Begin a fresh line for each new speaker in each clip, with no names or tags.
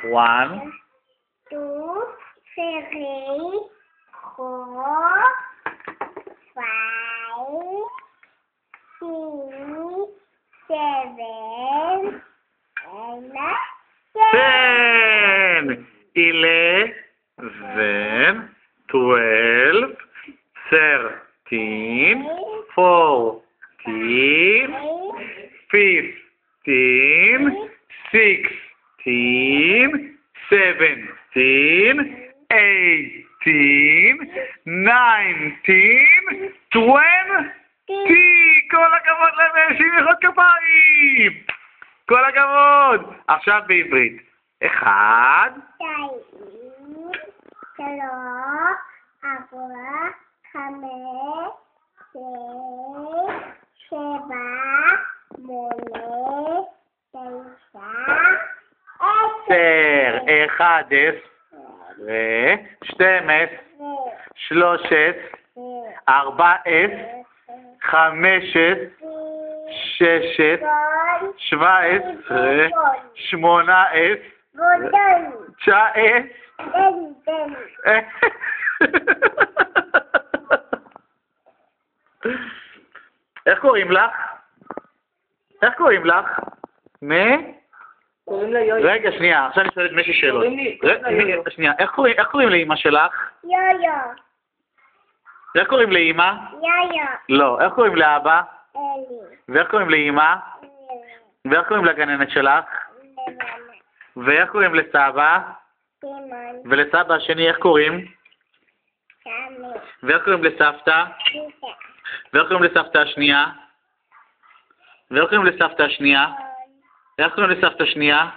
1,
2, 3, 4, 5, 6, 7,
10, 11, 12, 13, 14, 15, 16, 17, 18, 19, 20. כל הכבוד למאשים, מחיאות כפיים. כל הכבוד. עכשיו בעברית. 1,
2, 3, 4, 5, 6, 7, 8, 9,
10, 11, 12, 13, 14, 15, 16, 17, 18, 19. איך קוראים לך? איך קוראים לך?
קוראים לה יויו.
רגע, שנייה, עכשיו אני שואל את מישהי שאלות.
קוראים לה יויו.
שנייה, איך קוראים לאמא שלך?
יויו,
איך קוראים לאמא?
יויו,
לא. איך קוראים לאבא?
אלי,
ואיך קוראים לאמא? ואיך קוראים לגננת שלך?
לבנה,
ואיך קוראים לסבא?
סימון,
ולסבא השני איך קוראים?
סמי,
ואיך קוראים לסבתא?
פיתה,
ואיך קוראים לסבתא השנייה? ואיך קוראים לסבתא השנייה? איך קוראים לסבתא השנייה?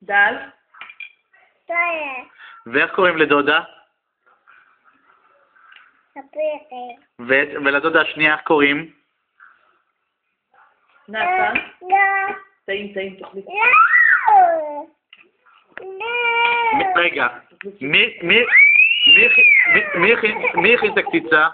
דל.
טויה,
ואיך קוראים לדודה?
ספירי,
ולדודה השנייה איך קוראים?
נתן.
לא,
טעים, תאכלי.
לא,
רגע, מי הכין את הקציצה?